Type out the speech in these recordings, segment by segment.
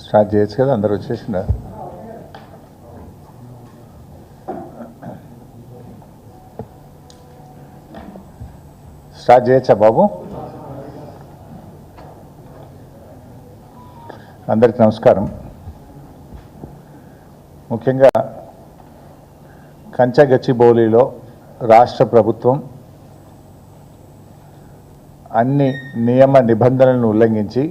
Start చేయొచ్చు కదా, అందరు వచ్చేసిందా? స్టార్ట్ చేయొచ్చా బాబు? అందరికి నమస్కారం. ముఖ్యంగా కంచగచ్చిబౌలిలో రాష్ట్ర ప్రభుత్వం అన్ని నియమ నిబంధనలను ఉల్లంఘించి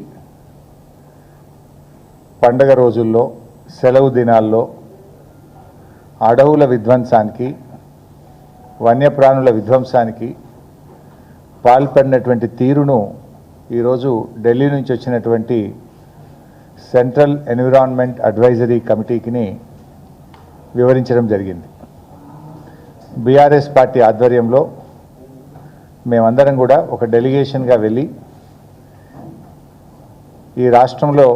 పండగ రోజుల్లో, సెలవు దినాల్లో అడవుల విధ్వంసానికి, వన్యప్రాణుల విధ్వంసానికి పాల్పడినటువంటి తీరును ఈరోజు ఢిల్లీ నుంచి వచ్చినటువంటి సెంట్రల్ ఎన్విరాన్మెంట్ అడ్వైజరీ కమిటీకి వివరించడం జరిగింది. బీఆర్ఎస్ పార్టీ ఆధ్వర్యంలో మేమందరం కూడా ఒక డెలిగేషన్గా వెళ్ళి ఈ రాష్ట్రంలో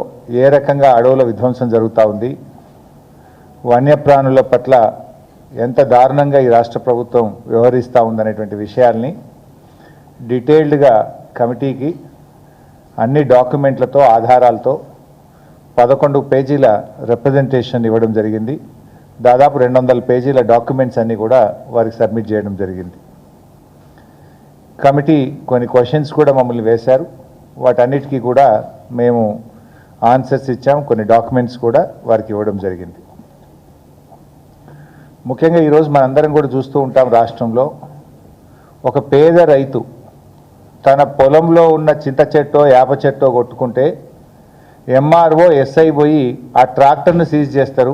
ఏ రకంగా అడవుల విధ్వంసం జరుగుతూ ఉంది, వన్యప్రాణుల పట్ల ఎంత దారుణంగా ఈ రాష్ట్ర ప్రభుత్వం వ్యవహరిస్తూ ఉందనేటువంటి విషయాల్ని డీటెయిల్డ్గా కమిటీకి అన్ని డాక్యుమెంట్లతో, ఆధారాలతో 11 పేజీల రిప్రజెంటేషన్ ఇవ్వడం జరిగింది. దాదాపు 200 పేజీల డాక్యుమెంట్స్ అన్నీ కూడా వారికి సబ్మిట్ చేయడం జరిగింది. కమిటీ కొన్ని క్వశ్చన్స్ కూడా మమ్మల్ని వేశారు. వాటన్నిటికీ కూడా మేము ఆన్సర్స్ ఇచ్చాం. కొన్ని డాక్యుమెంట్స్ కూడా వారికి ఇవ్వడం జరిగింది. ముఖ్యంగా ఈరోజు మనందరం కూడా చూస్తూ ఉంటాం, రాష్ట్రంలో ఒక పేద రైతు తన పొలంలో ఉన్న చింత చెట్టో, యాప చెట్టో కొట్టుకుంటే ఎంఆర్ఓ, ఎస్ఐ పోయి ఆ ట్రాక్టర్ను సీజ్ చేస్తారు,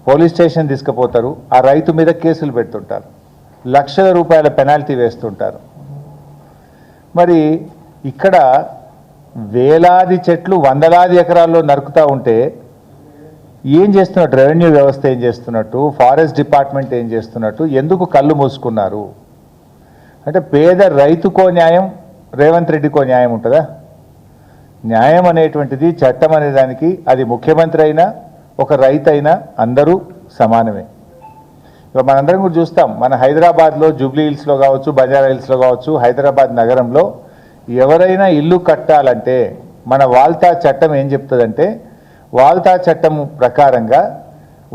పోలీస్ స్టేషన్ తీసుకుపోతారు, ఆ రైతు మీద కేసులు పెడుతుంటారు, లక్షల రూపాయల పెనాల్టీ వేస్తుంటారు. మరి ఇక్కడ వేలాది చెట్లు, వందలాది ఎకరాల్లో నరుకుతూ ఉంటే ఏం చేస్తున్నట్టు? రెవెన్యూ వ్యవస్థ ఏం చేస్తున్నట్టు? ఫారెస్ట్ డిపార్ట్మెంట్ ఏం చేస్తున్నట్టు? ఎందుకు కళ్ళు మూసుకున్నారు? అంటే పేద రైతుకో న్యాయం, రేవంత్ రెడ్డికో న్యాయం ఉంటుందా? న్యాయం అనేటువంటిది, చట్టం అనే దానికి, అది ముఖ్యమంత్రి అయినా ఒక రైతు అయినా అందరూ సమానమే. ఇక మనందరం కూడా చూస్తాం, మన హైదరాబాద్లో జూబ్లీ హిల్స్లో కావచ్చు, బంజారా హిల్స్లో కావచ్చు, హైదరాబాద్ నగరంలో ఎవరైనా ఇల్లు కట్టాలంటే మన వాల్తా చట్టం ఏం చెప్తుందంటే, వాల్తా చట్టం ప్రకారంగా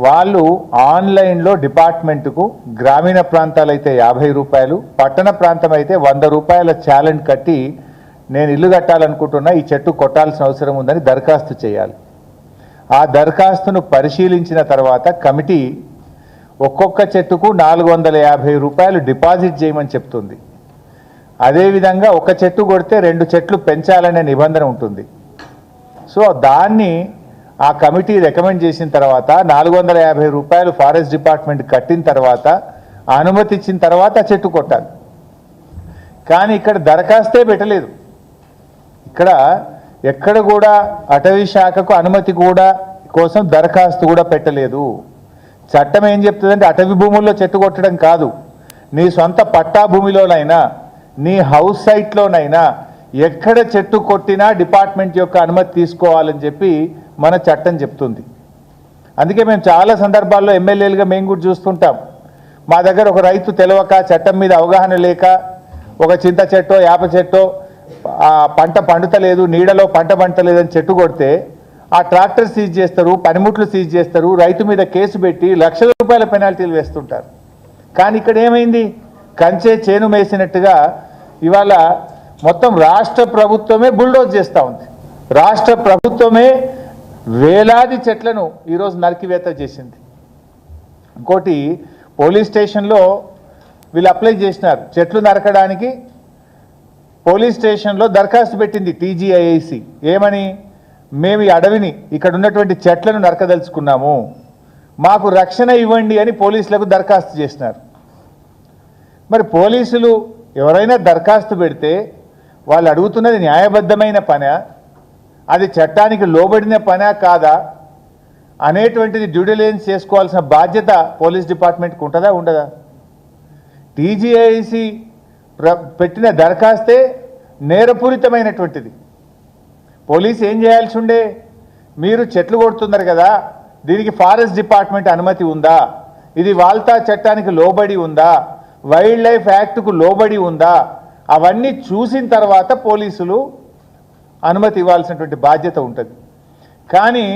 వాళ్ళు ఆన్లైన్లో డిపార్ట్మెంటుకు గ్రామీణ ప్రాంతాలైతే 50 రూపాయలు, పట్టణ ప్రాంతం అయితే 100 రూపాయల ఛాలెంజ్ కట్టి నేను ఇల్లు కట్టాలనుకుంటున్నా, ఈ చెట్టు కొట్టాల్సిన అవసరం ఉందని దరఖాస్తు చేయాలి. ఆ దరఖాస్తును పరిశీలించిన తర్వాత కమిటీ ఒక్కొక్క చెట్టుకు 450 రూపాయలు డిపాజిట్ చేయమని చెప్తుంది. అదేవిధంగా ఒక చెట్టు కొడితే 2 చెట్లు పెంచాలనే నిబంధన ఉంటుంది. సో దాన్ని ఆ కమిటీ రికమెండ్ చేసిన తర్వాత 450 రూపాయలు ఫారెస్ట్ డిపార్ట్మెంట్ కట్టిన తర్వాత, అనుమతి ఇచ్చిన తర్వాత ఆ చెట్టు కొట్టాలి. కానీ ఇక్కడ దరఖాస్తే పెట్టలేదు. ఇక్కడ ఎక్కడ కూడా అటవీ శాఖకు అనుమతి కూడా కోసం దరఖాస్తు కూడా పెట్టలేదు. చట్టం ఏం చెప్తుందంటే అటవీ భూముల్లో చెట్టు కొట్టడం కాదు, నీ సొంత పట్టా భూమిలోనైనా, నీ హౌస్ సైట్లోనైనా ఎక్కడ చెట్టు కొట్టినా డిపార్ట్మెంట్ యొక్క అనుమతి తీసుకోవాలని చెప్పి మన చట్టం చెప్తుంది. అందుకే మేము చాలా సందర్భాల్లో ఎమ్మెల్యేలుగా మేము కూడా చూస్తుంటాం, మా దగ్గర ఒక రైతు తెలవక, చట్టం మీద అవగాహన లేక ఒక చింత చెట్టో, యాప చెట్టో పంట పండుతలేదు, నీడలో పంట పండలేదని చెట్టు కొడితే ఆ ట్రాక్టర్ సీజ్ చేస్తారు, పనిముట్లు సీజ్ చేస్తారు, రైతు మీద కేసు పెట్టి లక్షల రూపాయల పెనాల్టీలు వేస్తుంటారు. కానీ ఇక్కడ ఏమైంది? కంచే చేను మేసినట్టుగా ఇవాళ మొత్తం రాష్ట్ర ప్రభుత్వమే బుల్డోజ్ చేస్తూ ఉంది. రాష్ట్ర ప్రభుత్వమే వేలాది చెట్లను ఈరోజు నరికివేత చేసింది. ఇంకోటి, పోలీస్ స్టేషన్లో వీళ్ళు అప్లై చేసినారు, చెట్లు నరకడానికి పోలీస్ స్టేషన్లో దరఖాస్తు పెట్టింది టీజీఐఐసి. ఏమని? మేము ఈ అడవిని, ఇక్కడ ఉన్నటువంటి చెట్లను నరకదలుచుకున్నాము, మాకు రక్షణ ఇవ్వండి అని పోలీసులకు దరఖాస్తు చేసినారు. మరి పోలీసులు ఎవరైనా దరఖాస్తు పెడితే వాళ్ళు అడుగుతున్నది న్యాయబద్ధమైన పనా, అది చట్టానికి లోబడిన పనా కాదా అనేటువంటిది డ్యూ డిలిజెన్స్ చేసుకోవాల్సిన బాధ్యత పోలీస్ డిపార్ట్మెంట్కి ఉంటుందా, ఉండదా? టీజీఐసి పెట్టిన దరఖాస్తే నేరపూరితమైనటువంటిది. పోలీసు ఏం చేయాల్సి ఉండే? మీరు చెట్లు కొడుతున్నారు కదా, దీనికి ఫారెస్ట్ డిపార్ట్మెంట్ అనుమతి ఉందా, ఇది వాల్తా చట్టానికి లోబడి ఉందా, వైల్డ్ లైఫ్ యాక్ట్కు లోబడి ఉందా, అవన్నీ చూసిన తర్వాత పోలీసులు అనుమతి ఇవ్వాల్సినటువంటి బాధ్యత ఉంటుంది. కానీ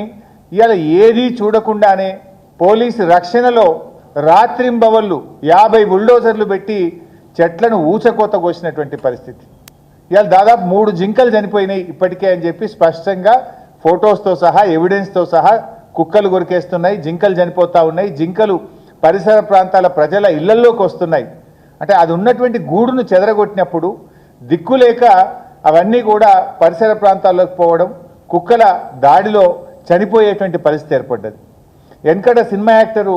ఇవాళ ఏదీ చూడకుండానే పోలీసు రక్షణలో రాత్రింబవళ్ళు 50 బుల్డోజర్లు పెట్టి చెట్లను ఊచకోత కోసినటువంటి పరిస్థితి. ఇవాళ దాదాపు 3 జింకలు చనిపోయినాయి ఇప్పటికే అని చెప్పి స్పష్టంగా ఫొటోస్తో సహా ఎవిడెన్స్తో సహా కుక్కలు కొరికేస్తున్నాయి, జింకలు చనిపోతూ ఉన్నాయి, జింకలు పరిసర ప్రాంతాల ప్రజల ఇళ్లల్లోకి వస్తున్నాయి. అంటే అది ఉన్నటువంటి గూడును చెదరగొట్టినప్పుడు దిక్కులేక అవన్నీ కూడా పరిసర ప్రాంతాల్లోకి పోవడం, కుక్కల దాడిలో చనిపోయేటువంటి పరిస్థితి ఏర్పడ్డది. వెనకట సినిమా యాక్టరు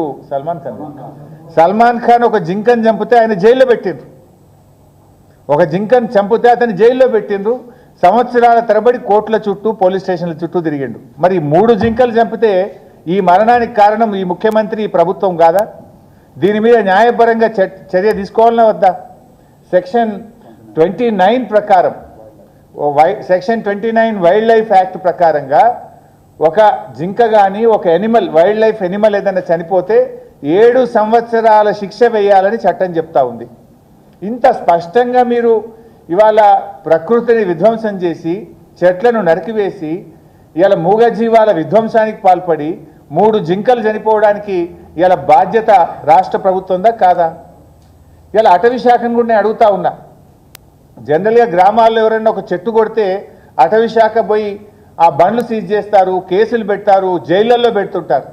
సల్మాన్ ఖాన్ ఒక జింకను చంపితే ఆయన జైల్లో పెట్టిండ్రు. ఒక జింకను చంపితే అతన్ని జైల్లో పెట్టిండ్రు. సంవత్సరాల తరబడి కోర్టుల చుట్టూ పోలీస్ స్టేషన్ల చుట్టూ తిరిగిండు. మరి 3 జింకలు చంపితే ఈ మరణానికి కారణం ఈ ముఖ్యమంత్రి, ఈ ప్రభుత్వం కాదా? దీని మీద న్యాయపరంగా చర్య తీసుకోవాలన్నా వద్దా? సెక్షన్ 29 ప్రకారం, సెక్షన్ 29 వైల్డ్ లైఫ్ యాక్ట్ ప్రకారంగా ఒక జింక కానీ ఒక ఎనిమల్, వైల్డ్ లైఫ్ ఎనిమల్ ఏదైనా చనిపోతే 7 సంవత్సరాల శిక్ష వేయాలని చట్టం చెప్తా ఉంది. ఇంత స్పష్టంగా మీరు ఇవాళ ప్రకృతిని విధ్వంసం చేసి చెట్లను నరికివేసి ఇవాళ మూగజీవాల విధ్వంసానికి పాల్పడి 3 జింకలు చనిపోవడానికి ఇవాళ బాధ్యత రాష్ట్ర ప్రభుత్వందా కాదా? ఇవాళ అటవీ శాఖను కూడా నేను అడుగుతా ఉన్నా. జనరల్గా గ్రామాల్లో ఎవరైనా ఒక చెట్టు కొడితే అటవీ శాఖ పోయి ఆ బండ్లు సీజ్ చేస్తారు, కేసులు పెడతారు, జైళ్లలో పెడుతుంటారు.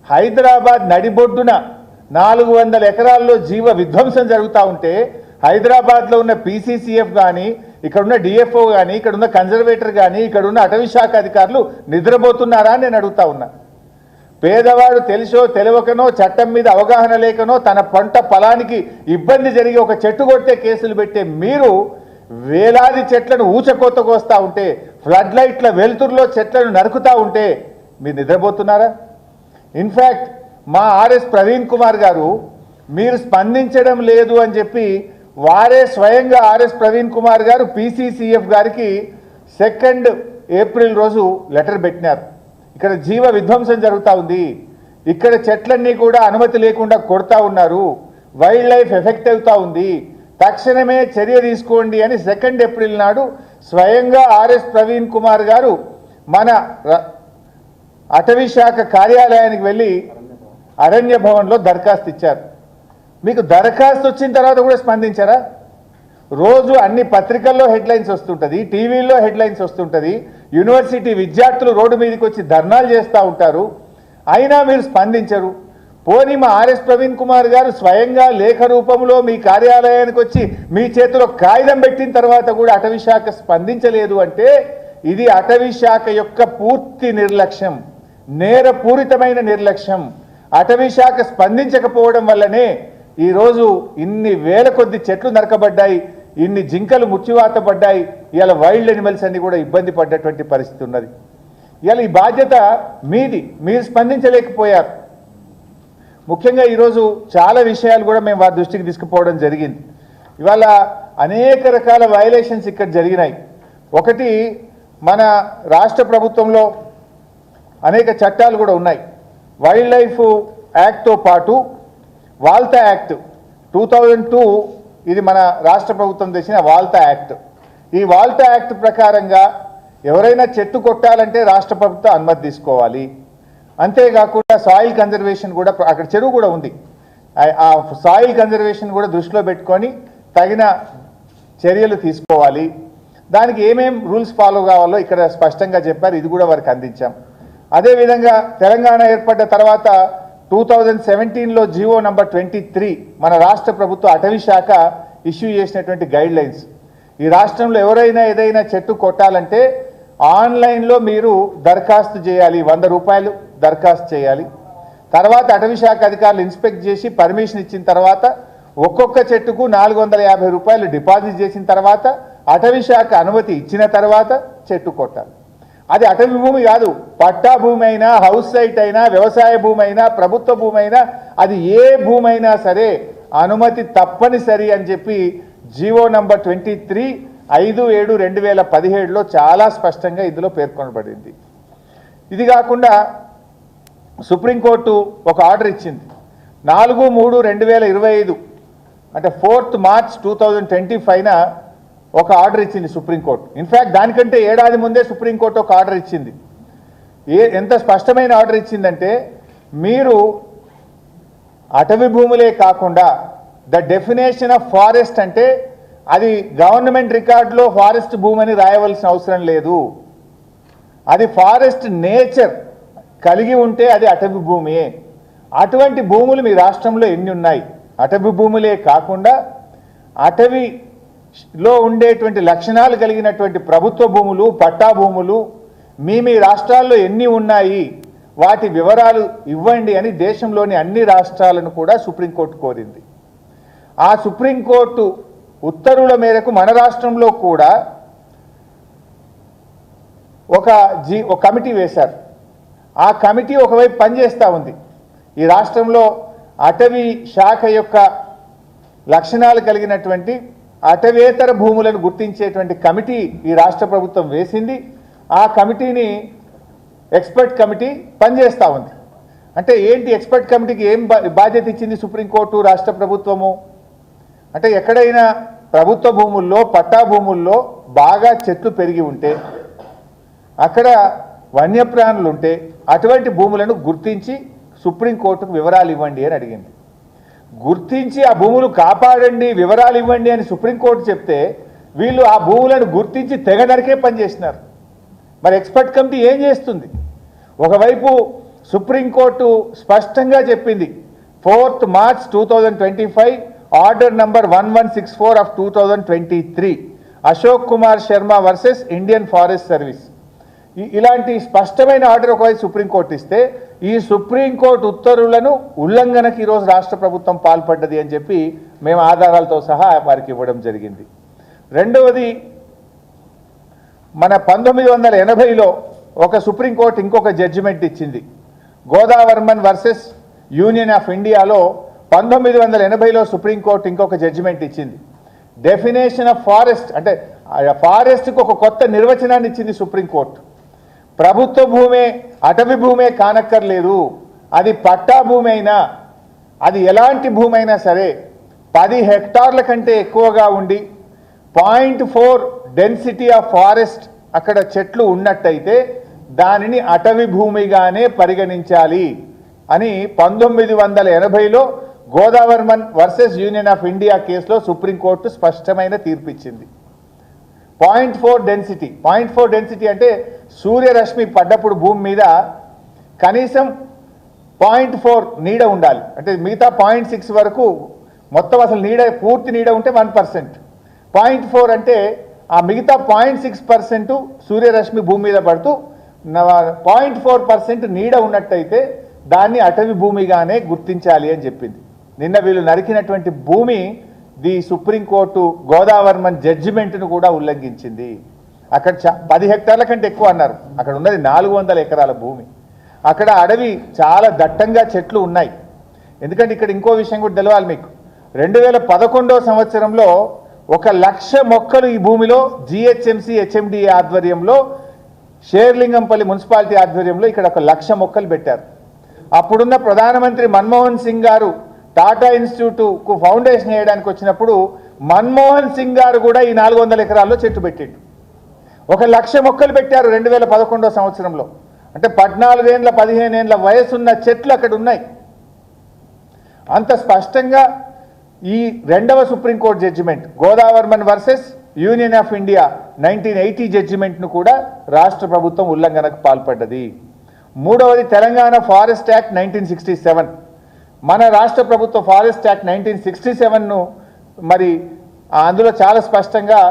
హైదరాబాద్ నడిబొడ్డున 400 ఎకరాల్లో జీవ విధ్వంసం జరుగుతూ ఉంటే హైదరాబాద్లో ఉన్న పీసీసీఎఫ్ కానీ, ఇక్కడున్న డిఎఫ్ఓ కానీ, ఇక్కడున్న కన్జర్వేటర్ కానీ, ఇక్కడున్న అటవీ శాఖ అధికారులు నిద్రపోతున్నారా అని నేను అడుగుతా ఉన్నా. పేదవాడు తెలుసో తెలియకనో, చట్టం మీద అవగాహన లేకనో, తన పంట పొలానికి ఇబ్బంది జరిగి ఒక చెట్టు కొడితే కేసులు పెట్టే మీరు వేలాది చెట్లను ఊచకోత కోస్తూ ఉంటే, ఫ్లడ్ లైట్ల వెలుతురులో చెట్లను నరుకుతూ ఉంటే మీరు నిద్రపోతున్నారా? ఇన్ఫ్యాక్ట్ మా ఆర్ఎస్ ప్రవీణ్ కుమార్ గారు మీరు స్పందించడం లేదు అని చెప్పి వారే స్వయంగా ఆర్ఎస్ ప్రవీణ్ కుమార్ గారు పీసీసీఎఫ్ గారికి 2 ఏప్రిల్ రోజు లెటర్ పెట్టినారు. ఇక్కడ జీవ విధ్వంసం జరుగుతూ ఉంది, ఇక్కడ చెట్లన్నీ కూడా అనుమతి లేకుండా కొడతా ఉన్నారు, వైల్డ్ లైఫ్ ఎఫెక్ట్ అవుతూ ఉంది, తక్షణమే చర్య తీసుకోండి అని 2 ఏప్రిల్ నాడు స్వయంగా ఆర్ఎస్ ప్రవీణ్ కుమార్ గారు మన అటవీ శాఖ కార్యాలయానికి వెళ్ళి అరణ్య భవన్లో దరఖాస్తు ఇచ్చారు. మీకు దరఖాస్తు వచ్చిన తర్వాత కూడా స్పందించారా? రోజు అన్ని పత్రికల్లో హెడ్లైన్స్ వస్తుంటుంది, టీవీల్లో హెడ్లైన్స్ వస్తుంటుంది, యూనివర్సిటీ విద్యార్థులు రోడ్డు మీదకి వచ్చి ధర్నాలు చేస్తూ ఉంటారు, అయినా మీరు స్పందించరు. పోనీ మా ఆర్ఎస్ ప్రవీణ్ కుమార్ గారు స్వయంగా లేఖ రూపంలో మీ కార్యాలయానికి వచ్చి మీ చేతిలో కాగితం పెట్టిన తర్వాత కూడా అటవీ శాఖ స్పందించలేదు అంటే ఇది అటవీ శాఖ యొక్క పూర్తి నిర్లక్ష్యం, నేరపూరితమైన నిర్లక్ష్యం. అటవీ శాఖ స్పందించకపోవడం వల్లనే ఈరోజు ఇన్ని వేల కొద్ది చెట్లు నరకబడ్డాయి, ఇన్ని జింకలు ముచ్చివాత పడ్డాయి, ఇవాళ వైల్డ్ ఎనిమల్స్ అన్ని కూడా ఇబ్బంది పడ్డటువంటి పరిస్థితి ఉన్నది. ఇవాళ ఈ బాధ్యత మీది, మీరు స్పందించలేకపోయారు. ముఖ్యంగా ఈరోజు చాలా విషయాలు కూడా మేము వారి దృష్టికి తీసుకుపోవడం జరిగింది. ఇవాళ అనేక రకాల వయలేషన్స్ ఇక్కడ జరిగినాయి. ఒకటి, మన రాష్ట్ర ప్రభుత్వంలో అనేక చట్టాలు కూడా ఉన్నాయి. వైల్డ్ లైఫ్ యాక్ట్తో పాటు వాల్తా యాక్ట్ 2002, ఇది మన రాష్ట్ర ప్రభుత్వం తెచ్చిన వాల్తా యాక్ట్. ఈ వాల్తా యాక్ట్ ప్రకారంగా ఎవరైనా చెట్టు కొట్టాలంటే రాష్ట్ర ప్రభుత్వం అనుమతి తీసుకోవాలి. అంతేకాకుండా సాయిల్ కన్జర్వేషన్ కూడా, అక్కడ చెరువు కూడా ఉంది, ఆ సాయిల్ కన్జర్వేషన్ కూడా దృష్టిలో పెట్టుకొని తగిన చర్యలు తీసుకోవాలి. దానికి ఏమేం రూల్స్ ఫాలో కావాలో ఇక్కడ స్పష్టంగా చెప్పారు, ఇది కూడా వారికి అందించాం. అదేవిధంగా తెలంగాణ ఏర్పడ్డ తర్వాత 2017లో జీవో నంబర్ 23 మన రాష్ట్ర ప్రభుత్వ అటవీ శాఖ ఇష్యూ చేసినటువంటి గైడ్ లైన్స్. ఈ రాష్ట్రంలో ఎవరైనా ఏదైనా చెట్టు కొట్టాలంటే ఆన్లైన్లో మీరు దరఖాస్తు చేయాలి, 100 రూపాయలు దరఖాస్తు చేయాలి. తర్వాత అటవీ శాఖ అధికారులు ఇన్స్పెక్ట్ చేసి పర్మిషన్ ఇచ్చిన తర్వాత ఒక్కొక్క చెట్టుకు 450 రూపాయలు డిపాజిట్ చేసిన తర్వాత అటవీ శాఖ అనుమతి ఇచ్చిన తర్వాత చెట్టు కొట్టాలి. అది అటవీ భూమి కాదు, పట్టా భూమి అయినా, హౌస్ సైట్ అయినా, వ్యవసాయ భూమి అయినా, ప్రభుత్వ భూమి అయినా, అది ఏ భూమి అయినా సరే అనుమతి తప్పనిసరి అని చెప్పి జీవో నంబర్ 23 5/7/2017లో చాలా స్పష్టంగా ఇందులో పేర్కొనబడింది. ఇది కాకుండా సుప్రీంకోర్టు ఒక ఆర్డర్ ఇచ్చింది 4/3/2025, అంటే 4th March 2025న ఒక ఆర్డర్ ఇచ్చింది సుప్రీంకోర్టు. ఇన్ఫ్యాక్ట్ దానికంటే ఏడాది ముందే సుప్రీంకోర్టు ఒక ఆర్డర్ ఇచ్చింది. ఎంత స్పష్టమైన ఆర్డర్ ఇచ్చిందంటే మీరు అటవీ భూములే కాకుండా ద డెఫినేషన్ ఆఫ్ ఫారెస్ట్ అంటే అది గవర్నమెంట్ రికార్డులో ఫారెస్ట్ భూమి అని రాయవలసిన అవసరం లేదు. అది ఫారెస్ట్ నేచర్ కలిగి ఉంటే అది అటవీ భూమియే. అటువంటి భూములు మీ రాష్ట్రంలో ఎన్ని ఉన్నాయి? అటవీ భూములే కాకుండా అటవీలో ఉండేటువంటి లక్షణాలు కలిగినటువంటి ప్రభుత్వ భూములు, పట్టా భూములు మీ రాష్ట్రాల్లో ఎన్ని ఉన్నాయి, వాటి వివరాలు ఇవ్వండి అని దేశంలోని అన్ని రాష్ట్రాలను కూడా సుప్రీంకోర్టు కోరింది. ఆ సుప్రీంకోర్టు ఉత్తర్వుల మేరకు మన రాష్ట్రంలో కూడా ఒక కమిటీ వేశారు. ఆ కమిటీ ఒకవైపు పనిచేస్తూ ఉంది. ఈ రాష్ట్రంలో అటవీ శాఖ యొక్క లక్షణాలు కలిగినటువంటి అటవేతర భూములను గుర్తించేటువంటి కమిటీ ఈ రాష్ట్ర ప్రభుత్వం వేసింది. ఆ కమిటీని ఎక్స్పర్ట్ కమిటీ పనిచేస్తూ ఉంది. అంటే ఏంటి, ఎక్స్పర్ట్ కమిటీకి ఏం బాధ్యత ఇచ్చింది సుప్రీంకోర్టు, రాష్ట్ర ప్రభుత్వము అంటే ఎక్కడైనా ప్రభుత్వ భూముల్లో, పట్టా భూముల్లో బాగా చెట్లు పెరిగి ఉంటే, అక్కడ వన్యప్రాణులు ఉంటే అటువంటి భూములను గుర్తించి సుప్రీంకోర్టుకు వివరాలు ఇవ్వండి అని అడిగింది. గుర్తించి ఆ భూములు కాపాడండి, వివరాలు ఇవ్వండి అని సుప్రీంకోర్టు చెప్తే వీళ్ళు ఆ భూములను గుర్తించి తెగ నరికే పనిచేసినారు. మరి ఎక్స్పర్ట్ కమిటీ ఏం చేస్తుంది? ఒకవైపు సుప్రీంకోర్టు స్పష్టంగా చెప్పింది 4th March 2025 order number 1164 of 2023 Ashok Kumar Sharma versus Indian forest service. ఇలాంటి స్పష్టమైన ఆర్డర్ ఒకవైపు సుప్రీంకోర్టు ఇస్తే ఈ సుప్రీంకోర్టు ఉత్తర్వులను ఉల్లంఘనకు ఈరోజు రాష్ట్ర ప్రభుత్వం పాల్పడ్డది అని చెప్పి మేము ఆధారాలతో సహా వారికి ఇవ్వడం జరిగింది. రెండవది, మన 1980లో ఒక సుప్రీంకోర్టు ఇంకొక జడ్జిమెంట్ ఇచ్చింది. గోదావర్మన్ వర్సెస్ యూనియన్ ఆఫ్ ఇండియాలో 1980లో సుప్రీంకోర్టు ఇంకొక జడ్జిమెంట్ ఇచ్చింది. డెఫినేషన్ ఆఫ్ ఫారెస్ట్ అంటే ఫారెస్ట్కి ఒక కొత్త నిర్వచనాన్ని ఇచ్చింది సుప్రీంకోర్టు. ప్రభుత్వ భూమే, అటవీ భూమే కానక్కర్లేదు, అది పట్టా భూమి అయినా, అది ఎలాంటి భూమి అయినా సరే 10 హెక్టార్ల కంటే ఎక్కువగా ఉండి 0.4 డెన్సిటీ ఆఫ్ ఫారెస్ట్ అక్కడ చెట్లు ఉన్నట్టయితే దానిని అటవీ భూమిగానే పరిగణించాలి అని 1980లో Godavarman versus Union of India కేసులో సుప్రీంకోర్టు స్పష్టమైన తీర్పిచ్చింది. 0.4 డెన్సిటీ, 0.4 డెన్సిటీ అంటే సూర్యరశ్మి పడ్డప్పుడు భూమి మీద కనీసం 0.4 నీడ ఉండాలి. అంటే మిగతా 0.6 వరకు మొత్తం అసలు నీడ, పూర్తి నీడ ఉంటే 1%. 0.4 అంటే ఆ మిగతా 0.6% సూర్యరశ్మి భూమి మీద పడుతూ 0.4% నీడ ఉన్నట్టయితే దాన్ని అటవీ భూమిగానే గుర్తించాలి అని చెప్పింది. నిన్న వీళ్ళు నరికినటువంటి భూమి ది సుప్రీంకోర్టు గోదావర్మన్ జడ్జిమెంట్ను కూడా ఉల్లంఘించింది. అక్కడ 10 హెక్టార్ల కంటే ఎక్కువ అన్నారు, అక్కడ ఉన్నది 400 ఎకరాల భూమి. అక్కడ అడవి చాలా దట్టంగా చెట్లు ఉన్నాయి. ఎందుకంటే ఇక్కడ ఇంకో విషయం కూడా తెలవాలి మీకు. 2011వ సంవత్సరంలో 1,00,000 మొక్కలు ఈ భూమిలో జిహెచ్ఎంసి హెచ్ఎండిఏ ఆధ్వర్యంలో, షేర్లింగంపల్లి మున్సిపాలిటీ ఆధ్వర్యంలో ఇక్కడ 1,00,000 మొక్కలు పెట్టారు. అప్పుడున్న ప్రధానమంత్రి మన్మోహన్ సింగ్ గారు టాటా ఇన్స్టిట్యూట్కు ఫౌండేషన్ వేయడానికి వచ్చినప్పుడు మన్మోహన్ సింగ్ గారు కూడా ఈ 400 ఎకరాల్లో చెట్టు పెట్టిండు. 1,00,000 మొక్కలు పెట్టారు 2011వ సంవత్సరంలో. అంటే 14 ఏళ్ళ 15 ఏళ్ళ వయసున్న చెట్లు అక్కడ ఉన్నాయి. అంత స్పష్టంగా ఈ రెండవ supreme court judgement Godavarman versus Union of India 1980 జడ్జిమెంట్ను కూడా రాష్ట్ర ప్రభుత్వం ఉల్లంఘనకు పాల్పడ్డది. మూడవది, తెలంగాణ ఫారెస్ట్ యాక్ట్ 1967. మన రాష్ట్ర ప్రభుత్వ ఫారెస్ట్ యాక్ట్ 1967ను మరి అందులో చాలా స్పష్టంగా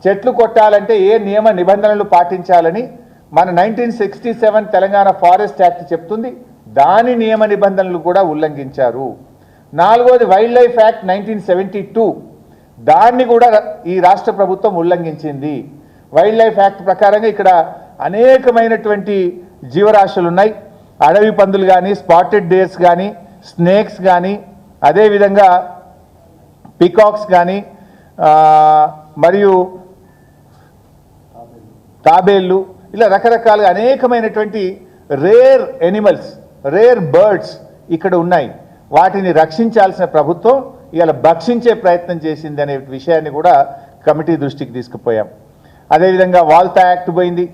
చెట్లు కొట్టాలంటే ఏ నియమ నిబంధనలు పాటించాలని మన 1967 తెలంగాణ ఫారెస్ట్ యాక్ట్ చెప్తుంది. దాని నియమ నిబంధనలు కూడా ఉల్లంఘించారు. నాలుగోది, వైల్డ్ లైఫ్ యాక్ట్ 1972, దాన్ని కూడా ఈ రాష్ట్ర ప్రభుత్వం ఉల్లంఘించింది. వైల్డ్ లైఫ్ యాక్ట్ ప్రకారంగా ఇక్కడ అనేకమైనటువంటి జీవరాశులు ఉన్నాయి. అడవి పందులు కానీ, స్పాటెడ్ డేర్స్ కానీ, స్నేక్స్ కానీ, అదేవిధంగా పికాక్స్ కానీ, మరియు తాబేళ్ళు, ఇలా రకరకాలుగా అనేకమైనటువంటి రేర్ ఎనిమల్స్, రేర్ బర్డ్స్ ఇక్కడ ఉన్నాయి. వాటిని రక్షించాల్సిన ప్రభుత్వం ఇలా భక్షించే ప్రయత్నం చేసింది అనే విషయాన్ని కూడా కమిటీ దృష్టికి తీసుకుపోయాం. అదేవిధంగా వాల్తా యాక్ట్ పోయింది,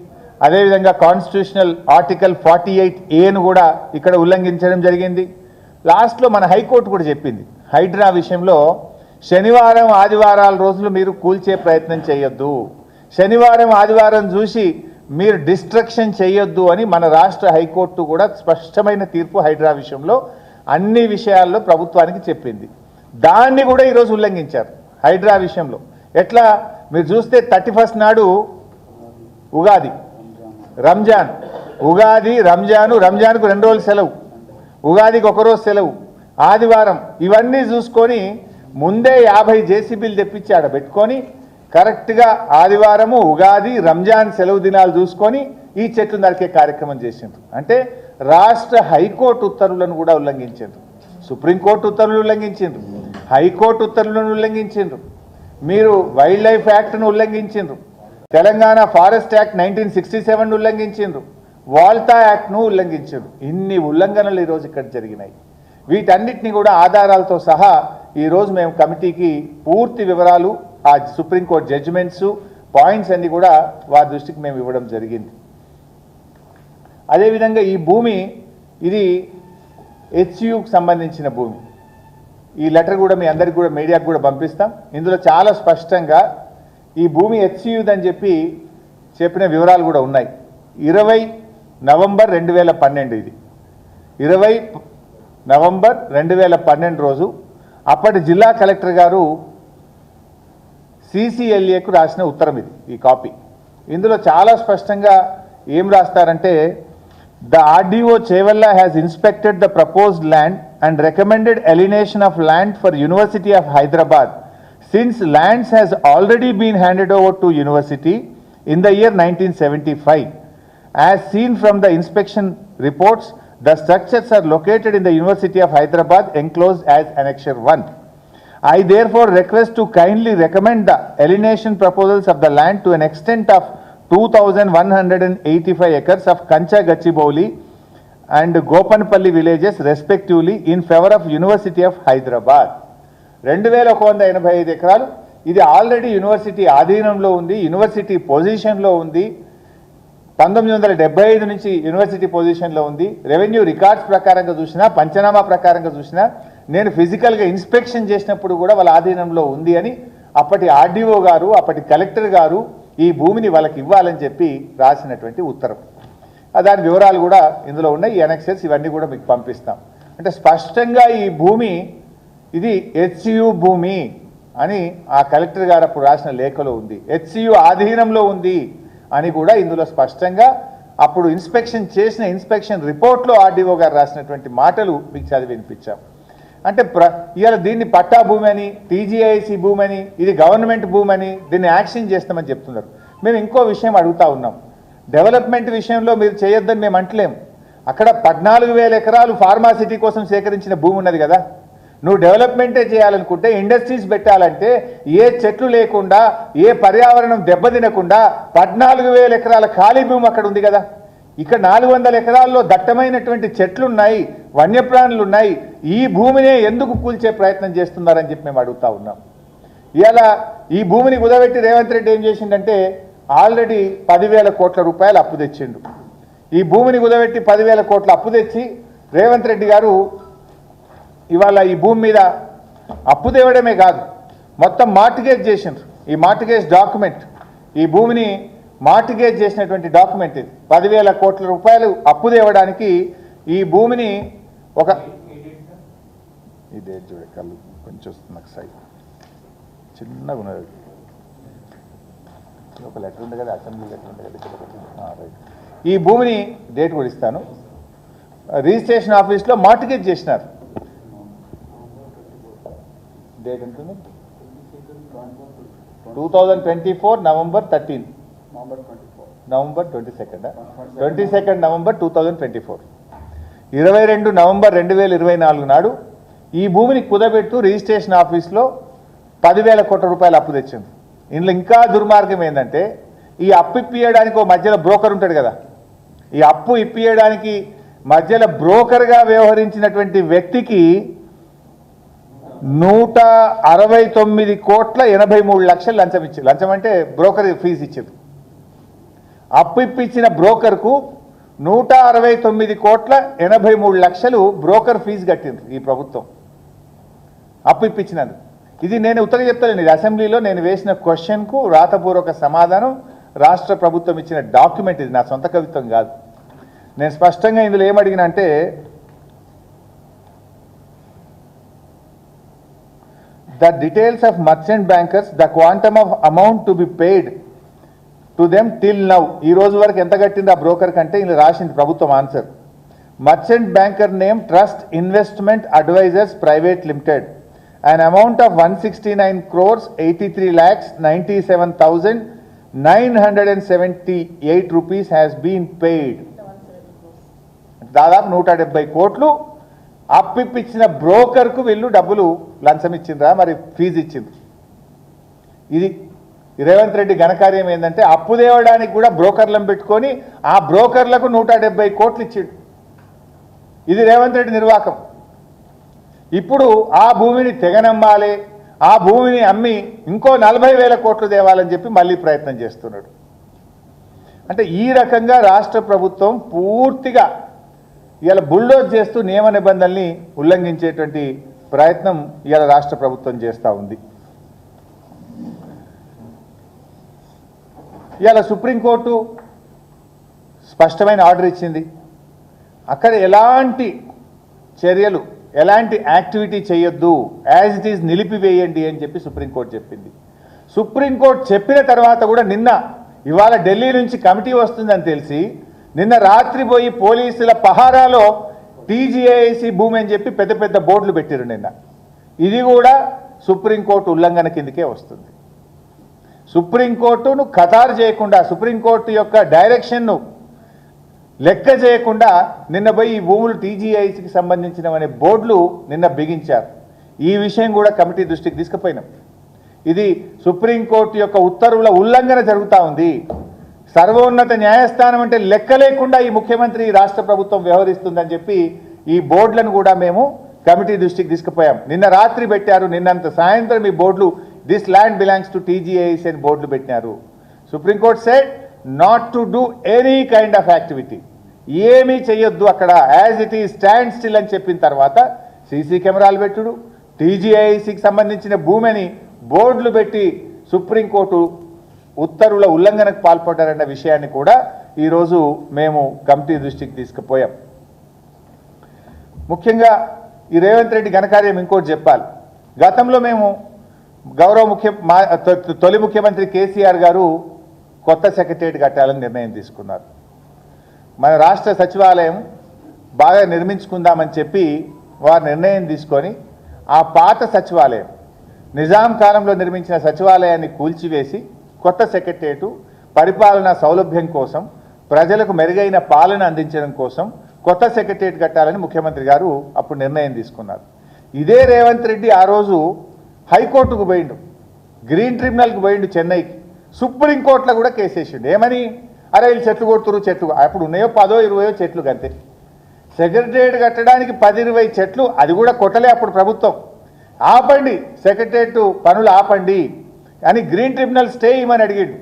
అదేవిధంగా కాన్స్టిట్యూషనల్ ఆర్టికల్ 48A కూడా ఇక్కడ ఉల్లంఘించడం జరిగింది. లాస్ట్లో మన హైకోర్టు కూడా చెప్పింది, హైడ్రా విషయంలో శనివారం ఆదివారాల రోజులు మీరు కూల్చే ప్రయత్నం చేయొద్దు, శనివారం ఆదివారం చూసి మీరు డిస్ట్రక్షన్ చేయొద్దు అని మన రాష్ట్ర హైకోర్టు కూడా స్పష్టమైన తీర్పు హైడ్రా విషయంలో అన్ని విషయాల్లో ప్రభుత్వానికి చెప్పింది. దాన్ని కూడా ఈరోజు ఉల్లంఘించారు హైడ్రా విషయంలో. ఎట్లా మీరు చూస్తే 31 నాడు ఉగాది, రంజాన్, ఉగాది రంజాను, రంజాన్కు 2 రోజులు సెలవు, ఉగాదికి 1 రోజు సెలవు, ఆదివారం, ఇవన్నీ చూసుకొని ముందే 50 జేసీబీలు తెప్పించి ఆడ పెట్టుకొని కరెక్ట్గా ఆదివారము, ఉగాది, రంజాన్ సెలవు దినాలు చూసుకొని ఈ చెట్లు నరికే కార్యక్రమం చేసిండ్రు. అంటే రాష్ట్ర హైకోర్టు ఉత్తర్వులను కూడా ఉల్లంఘించిండ్రు, సుప్రీంకోర్టు ఉత్తర్వులు ఉల్లంఘించిండ్రు, హైకోర్టు ఉత్తర్వులను ఉల్లంఘించిండ్రు, మీరు వైల్డ్ లైఫ్ యాక్ట్ను ఉల్లంఘించిండ్రు, తెలంగాణ ఫారెస్ట్ యాక్ట్ 1967 ఉల్లంఘించిండ్రు, వాల్టా యాక్ట్ను ఉల్లంఘించిండ్రు. ఇన్ని ఉల్లంఘనలు ఈరోజు ఇక్కడ జరిగినాయి. వీటన్నిటిని కూడా ఆధారాలతో సహా ఈరోజు మేము కమిటీకి పూర్తి వివరాలు, ఆ సుప్రీంకోర్టు జడ్జిమెంట్స్, పాయింట్స్ అన్ని కూడా వారి దృష్టికి మేము ఇవ్వడం జరిగింది. అదేవిధంగా ఈ భూమి ఇది హెచ్యుకి సంబంధించిన భూమి. ఈ లెటర్ కూడా మీ అందరికి కూడా మీడియాకు కూడా పంపిస్తాం. ఇందులో చాలా స్పష్టంగా ఈ భూమి హెచ్యుదని చెప్పిన వివరాలు కూడా ఉన్నాయి. 20 నవంబర్ 2012 ఇది 20 నవంబర్ 2012 రోజు అప్పటి జిల్లా కలెక్టర్ గారు CCLAకు రాసిన ఉత్తరం ఇది, ఈ కాపీ. ఇందులో చాలా స్పష్టంగా ఏం రాస్తారంటే, the RDO Chevalla has inspected the proposed land and recommended alienation of land for University of Hyderabad since lands has already been handed over to university in the year 1975. As seen from the inspection reports, the structures are located in the University of Hyderabad enclosed as Annexure 1. I therefore request to kindly recommend the alienation proposals of the land to an extent of 2,185 acres of Kancha Gachibowli and Gopanpalli villages respectively in favor of University of Hyderabad. 2185 ఎకరాలు ఇది already university ఆధీనంలో ఉంది, university పొజిషన్లో ఉంది. 1975 నుంచి university పొజిషన్లో ఉంది. Revenue records ప్రకారంగా చూసినా, పంచనామా ప్రకారంగా చూసినా, నేను ఫిజికల్గా ఇన్స్పెక్షన్ చేసినప్పుడు కూడా వాళ్ళ ఆధీనంలో ఉంది అని అప్పటి RDO గారు, అప్పటి కలెక్టర్ గారు ఈ భూమిని వాళ్ళకి ఇవ్వాలని చెప్పి రాసినటువంటి ఉత్తరం. దాని వివరాలు కూడా ఇందులో ఉన్నాయి. ఈ అనెక్సెస్ ఇవన్నీ కూడా మీకు పంపిస్తాం. అంటే స్పష్టంగా ఈ భూమి ఇది HCU భూమి అని ఆ కలెక్టర్ గారు అప్పుడు రాసిన లేఖలో ఉంది. HCU ఆధీనంలో ఉంది అని కూడా ఇందులో స్పష్టంగా అప్పుడు ఇన్స్పెక్షన్ చేసిన ఇన్స్పెక్షన్ రిపోర్ట్లో RDO గారు రాసినటువంటి మాటలు మీకు చదివి వినిపించాం. అంటే ఇవాళ దీన్ని పట్టా భూమి అని, TGIC భూమి అని, ఇది గవర్నమెంట్ భూమి అని దీన్ని యాక్షన్ చేస్తామని చెప్తున్నారు. మేము ఇంకో విషయం అడుగుతా ఉన్నాం. డెవలప్మెంట్ విషయంలో మీరు చేయొద్దని మేము అంటలేం. అక్కడ 14,000 ఎకరాలు ఫార్మాసిటీ కోసం సేకరించిన భూమి ఉన్నది కదా. నువ్వు డెవలప్మెంటే చేయాలనుకుంటే, ఇండస్ట్రీస్ పెట్టాలంటే ఏ చెట్లు లేకుండా, ఏ పర్యావరణం దెబ్బతినకుండా 14,000 ఎకరాల ఖాళీ భూమి అక్కడ ఉంది కదా. ఇక్కడ 400 ఎకరాల్లో దట్టమైనటువంటి చెట్లున్నాయి, వన్యప్రాణులు ఉన్నాయి. ఈ భూమినే ఎందుకు కూల్చే ప్రయత్నం చేస్తున్నారని చెప్పి మేము అడుగుతా ఉన్నాం. ఇలా ఈ భూమిని కుదబెట్టి రేవంత్ రెడ్డి ఏం చేసిండంటే ఆల్రెడీ 10,000 కోట్ల రూపాయలు అప్పు తెచ్చిండు. ఈ భూమిని కుదబెట్టి 10,000 కోట్ల అప్పు తెచ్చి రేవంత్ రెడ్డి గారు ఇవాళ ఈ భూమి మీద అప్పు తేవడమే కాదు, మొత్తం మార్టిగేజ్ చేసిండ్రు. ఈ మార్టిగేజ్ డాక్యుమెంట్, ఈ భూమిని మార్టిగేజ్ చేసినటువంటి డాక్యుమెంట్ ఇది. 10,000 కోట్ల రూపాయలు అప్పు తేవడానికి ఈ భూమిని ఒక ఇదే చూడ కళ్ళు కొంచెం వస్తుంది నాకు సైడ్ చిన్నగా ఉన్నది. ఒక లెటర్ ఉంది కదా, అసెంబ్లీ లెటర్ ఉంది కదా, రైట్. ఈ భూమిని డేట్ కూడా ఇస్తాను. రిజిస్ట్రేషన్ ఆఫీస్లో మార్టిగేజ్ చేసినారు. డేట్ ఉంటుంది 2024 నవంబర్ 13, నవంబర్ 22 నవంబర్ 2024, 22 నవంబర్ 2024 నాడు ఈ భూమిని కుదబెట్టు రిజిస్ట్రేషన్ ఆఫీస్లో 10,000 కోట్ల రూపాయలు అప్పు తెచ్చింది. ఇందులో ఇంకా దుర్మార్గం ఏంటంటే, ఈ అప్పు ఇప్పియడానికి ఒక మధ్యలో బ్రోకర్ ఉంటాడు కదా, ఈ అప్పు ఇప్పియడానికి మధ్యలో బ్రోకర్గా వ్యవహరించినటువంటి వ్యక్తికి 169,83,00,000 లంచం ఇచ్చారు. లంచం అంటే బ్రోకర్ ఫీజు ఇచ్చారు. అప్పు ఇప్పించిన బ్రోకర్కు 169,83,00,000 బ్రోకర్ ఫీజు కట్టింది ఈ ప్రభుత్వం అప్పు ఇప్పించినందుకు. ఇది నేను ఉత్తరం చెప్తాను. ఇది అసెంబ్లీలో నేను వేసిన క్వశ్చన్కు రాతపూర్వక సమాధానం, రాష్ట్ర ప్రభుత్వం ఇచ్చిన డాక్యుమెంట్. ఇది నా సొంత కవిత్వం కాదు. నేను స్పష్టంగా ఇందులో ఏమడిగినా అంటే, the details of merchant bankers, the quantum of amount to be paid to them till now. ఈ రోజు వరకు ఎంత కట్టింది ఆ బ్రోకర్ కంటే ఇలా రాసింది ప్రభుత్వం answer. Merchant banker name trust investment advisers private limited, an amount of 169,83,97,978 rupees has been paid. దాదాపు 170 కోట్లు అప్పిప్పించిన బ్రోకర్కు వీళ్ళు డబ్బులు లంచం ఇచ్చిండ్రా, మరి ఫీజు ఇచ్చిండ్రు. ఇది రేవంత్ రెడ్డి ఘనకార్యం ఏంటంటే అప్పు తేవడానికి కూడా బ్రోకర్లను పెట్టుకొని ఆ బ్రోకర్లకు 170 కోట్లు ఇచ్చిండు. ఇది రేవంత్ రెడ్డి నిర్వాకం. ఇప్పుడు ఆ భూమిని తెగనమ్మాలి, ఆ భూమిని అమ్మి ఇంకో 40,000 కోట్లు తేవాలని చెప్పి మళ్ళీ ప్రయత్నం చేస్తున్నాడు. అంటే ఈ రకంగా రాష్ట్ర ప్రభుత్వం పూర్తిగా ఇవాళ బుల్డోజ్ చేస్తూ నియమ నిబంధనల్ని ఉల్లంఘించేటువంటి ప్రయత్నం ఇవాళ రాష్ట్ర ప్రభుత్వం చేస్తూ ఉంది. ఇవాళ సుప్రీంకోర్టు స్పష్టమైన ఆర్డర్ ఇచ్చింది. అక్కడ ఎలాంటి చర్యలు, ఎలాంటి యాక్టివిటీ చేయొద్దు, యాజ్ ఇట్ ఈజ్ నిలిపివేయండి అని చెప్పి సుప్రీంకోర్టు చెప్పింది. సుప్రీంకోర్టు చెప్పిన తర్వాత కూడా ఇవాళ ఢిల్లీ నుంచి కమిటీ వస్తుందని తెలిసి నిన్న రాత్రి పోయి పోలీసుల పహారాలో టీజీఐసి భూమి అని చెప్పి పెద్ద పెద్ద బోర్డులు పెట్టారు నిన్న. ఇది కూడా సుప్రీంకోర్టు ఉల్లంఘన కిందకే వస్తుంది. సుప్రీంకోర్టును ఖతారు చేయకుండా, సుప్రీంకోర్టు యొక్క డైరెక్షన్ను లెక్క చేయకుండా నిన్న పోయి ఈ భూములు టీజీఐసికి సంబంధించినవనే బోర్డులు నిన్న బిగించారు. ఈ విషయం కూడా కమిటీ దృష్టికి తీసుకుపోయినాం. ఇది సుప్రీంకోర్టు యొక్క ఉత్తర్వుల ఉల్లంఘన జరుగుతూ ఉంది. సర్వోన్నత న్యాయస్థానం అంటే లెక్క లేకుండా ఈ ముఖ్యమంత్రి రాష్ట్ర ప్రభుత్వం వ్యవహరిస్తుందని చెప్పి ఈ బోర్డులను కూడా మేము కమిటీ దృష్టికి తీసుకుపోయాం. నిన్న రాత్రి పెట్టారు, నిన్నంత సాయంత్రం ఈ బోర్డులు this land belongs to TGIC అని బోర్డులు పెట్టినారు. Supreme court said not to do any kind of activity, ఏమీ చేయొద్దు అక్కడ, as it is stand still అని చెప్పిన తర్వాత సీసీ కెమెరాలు పెట్టుడు, టీజీఐసికి సంబంధించిన భూమిని బోర్డులు పెట్టి సుప్రీంకోర్టు ఉత్తర్వుల ఉల్లంఘనకు పాల్పడ్డారన్న విషయాన్ని కూడా ఈరోజు మేము కమిటీ దృష్టికి తీసుకుపోయాం. ముఖ్యంగా ఈ రేవంత్ రెడ్డి ఘనకార్యం ఇంకోటి చెప్పాలి. గతంలో మేము తొలి ముఖ్యమంత్రి కేసీఆర్ గారు కొత్త సెక్రటేరియట్ కట్టాలని నిర్ణయం తీసుకున్నారు. మన రాష్ట్ర సచివాలయం బాగా నిర్మించుకుందామని చెప్పి వారు నిర్ణయం తీసుకొని ఆ పాత సచివాలయం, నిజాం కాలంలో నిర్మించిన సచివాలయాన్ని కూల్చివేసి కొత్త సెక్రటేరియట్ పరిపాలనా సౌలభ్యం కోసం, ప్రజలకు మెరుగైన పాలన అందించడం కోసం కొత్త సెక్రటేరియట్ కట్టాలని ముఖ్యమంత్రి గారు అప్పుడు నిర్ణయం తీసుకున్నారు. ఇదే రేవంత్ రెడ్డి ఆ రోజు హైకోర్టుకు పోయిండు, గ్రీన్ ట్రిబ్యునల్కి పోయిండు చెన్నైకి, సుప్రీంకోర్టులో కూడా కేసేసిండు. ఏమని? అరే వీళ్ళు చెట్లు కొడుతురు, చెట్లు అప్పుడు ఉన్నాయో 10-20 చెట్లు కంతే. సెక్రటేరియట్ కట్టడానికి 10-20 చెట్లు, అది కూడా కొట్టలే అప్పుడు ప్రభుత్వం. ఆపండి సెక్రటేరియట్ పనులు ఆపండి అని గ్రీన్ ట్రిబ్యునల్ స్టే ఇవ్వమని అడిగిండు.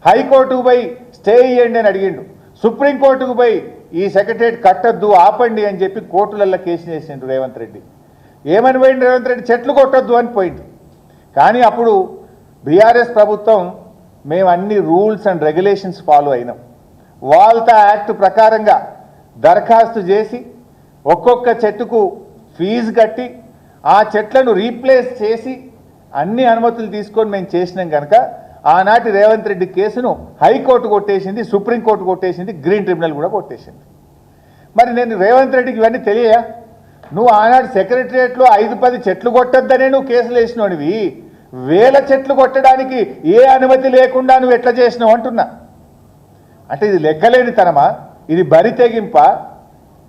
హైకోర్టుకు పోయి స్టే ఇవ్వండి అని అడిగిండు. సుప్రీంకోర్టుకు పోయి ఈ సెక్రటేరియట్ కట్టద్దు ఆపండి అని చెప్పి కోర్టులలో కేసు చేసిండు రేవంత్ రెడ్డి. ఏమని పోయిండు రేవంత్ రెడ్డి? చెట్లు కొట్టద్దు అని పోయిండు. కానీ అప్పుడు బీఆర్ఎస్ ప్రభుత్వం మేము అన్ని రూల్స్ అండ్ రెగ్యులేషన్స్ ఫాలో అయినాం. వాల్తా యాక్ట్ ప్రకారంగా దరఖాస్తు చేసి ఒక్కొక్క చెట్టుకు ఫీజు కట్టి ఆ చెట్లను రీప్లేస్ చేసి అన్ని అనుమతులు తీసుకొని మేము చేసినాం కనుక ఆనాటి రేవంత్ రెడ్డి కేసును హైకోర్టు కొట్టేసింది, సుప్రీంకోర్టు కొట్టేసింది, గ్రీన్ ట్రిబ్యునల్ కూడా కొట్టేసింది. మరి నేను రేవంత్ రెడ్డికి ఇవన్నీ తెలియయా? నువ్వు ఆనాటి సెక్రటరియట్లో 5-10 చెట్లు కొట్టొద్దనే నువ్వు కేసులు వేసినోనివి, 1000 చెట్లు కొట్టడానికి ఏ అనుమతి లేకుండా నువ్వు ఎట్లా చేసినావు అంటున్నా. అంటే ఇది లెక్కలేనితనమా? ఇది బరి తెగింప?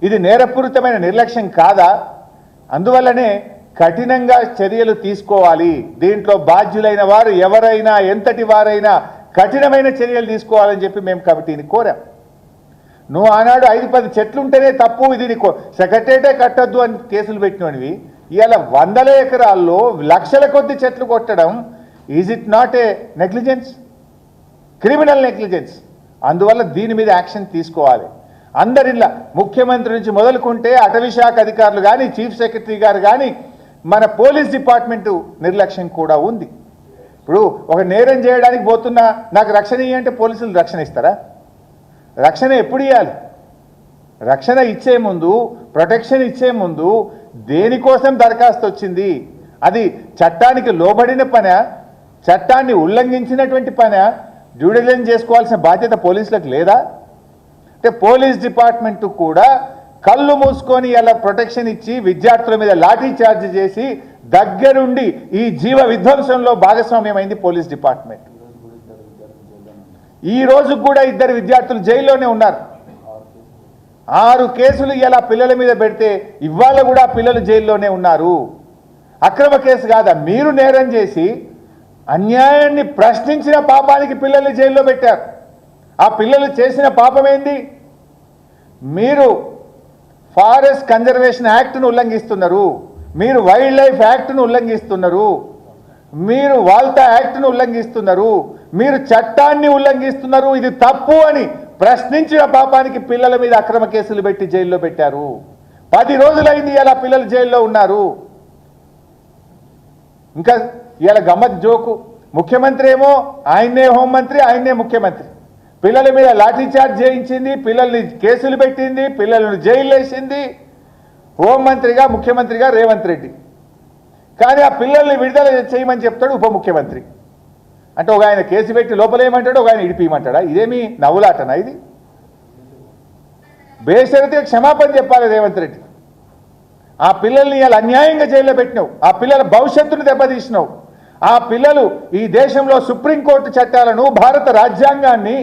ఇది నేరపూరితమైన నిర్లక్ష్యం కాదా? అందువల్లనే కఠినంగా చర్యలు తీసుకోవాలి. దీంట్లో బాధ్యులైన వారు ఎవరైనా, ఎంతటి వారైనా కఠినమైన చర్యలు తీసుకోవాలని చెప్పి మేము కమిటీని కోరాం. నువ్వు ఆనాడు 5-10 చెట్లు ఉంటేనే తప్పు, ఇది నీకు సెక్రటేరియటే కట్టద్దు అని కేసులు పెట్టినవి, ఇవాళ 100 ఎకరాల్లో లక్షల కొద్ది చెట్లు కొట్టడం is it not a negligence? Criminal negligence. అందువల్ల దీని మీద యాక్షన్ తీసుకోవాలి. అందరిలా ముఖ్యమంత్రి నుంచి మొదలుకుంటే అటవీ శాఖ అధికారులు కానీ, చీఫ్ సెక్రటరీ గారు కానీ, మన పోలీస్ డిపార్ట్మెంటు నిర్లక్ష్యం కూడా ఉంది. ఇప్పుడు ఒక నేరం చేయడానికి పోతున్నా నాకు రక్షణ ఇవ్వంటే పోలీసులు రక్షణ ఇస్తారా? రక్షణ ఎప్పుడు ఇవ్వాలి? రక్షణ ఇచ్చే ముందు, ప్రొటెక్షన్ ఇచ్చే ముందు దేనికోసం దరఖాస్తు వచ్చింది, అది చట్టానికి లోబడిన పనా, చట్టాన్ని ఉల్లంఘించినటువంటి పనా, డ్యూ డిలిజెన్స్ చేసుకోవాల్సిన బాధ్యత పోలీసులకు లేదా? అంటే పోలీస్ డిపార్ట్మెంట్ కూడా కళ్ళు మూసుకొని ఇలా ప్రొటెక్షన్ ఇచ్చి విద్యార్థుల మీద లాఠీ చార్జ్ చేసి దగ్గరుండి ఈ జీవ విధ్వంసంలో భాగస్వామ్యమైంది పోలీస్ డిపార్ట్మెంట్. ఈ రోజు కూడా 2 విద్యార్థులు జైల్లోనే ఉన్నారు. 6 కేసులు ఇలా పిల్లల మీద పెడితే ఇవాళ కూడా పిల్లలు జైల్లోనే ఉన్నారు. అక్రమ కేసు కాదా? మీరు నేరం చేసి అన్యాయాన్ని ప్రశ్నించిన పాపానికి పిల్లల్ని జైల్లో పెట్టారు. ఆ పిల్లలు చేసిన పాపం ఏంది? మీరు ఫారెస్ట్ కన్జర్వేషన్ యాక్ట్ను ఉల్లంఘిస్తున్నారు, మీరు వైల్డ్ లైఫ్ యాక్ట్ను ఉల్లంఘిస్తున్నారు, మీరు వాల్తా యాక్ట్ను ఉల్లంఘిస్తున్నారు, మీరు చట్టాన్ని ఉల్లంఘిస్తున్నారు, ఇది తప్పు అని ప్రశ్నించిన పాపానికి పిల్లల మీద అక్రమ కేసులు పెట్టి జైల్లో పెట్టారు. 10 రోజులైంది ఇలా పిల్లలు జైల్లో ఉన్నారు. ఇంకా ఇలా గమ్మత్ జోకు, ముఖ్యమంత్రి ఏమో ఆయన్నే హోంమంత్రి, ఆయన్నే ముఖ్యమంత్రి, పిల్లల మీద లాఠీ చార్జ్ చేయించింది, పిల్లల్ని కేసులు పెట్టింది, పిల్లలను జైలు వేసింది హోంమంత్రిగా ముఖ్యమంత్రిగా రేవంత్ రెడ్డి. కానీ ఆ పిల్లల్ని విడుదల చేయమని చెప్తాడు ఉప ముఖ్యమంత్రి. అంటే ఒక ఆయన కేసు పెట్టి లోపలేయమంటాడు, ఒక ఆయన ఇడిపియమంటాడా? ఇదేమి నవ్వులాటనా ఇది? బేషరతుగా క్షమాపణ చెప్పాలి రేవంత్ రెడ్డి. ఆ పిల్లల్ని ఇలా అన్యాయంగా జైల్లో పెట్టినావు, ఆ పిల్లల భవిష్యత్తును దెబ్బతీసినావు. ఆ పిల్లలు ఈ దేశంలో సుప్రీంకోర్టు చట్టాలను, భారత రాజ్యాంగాన్ని,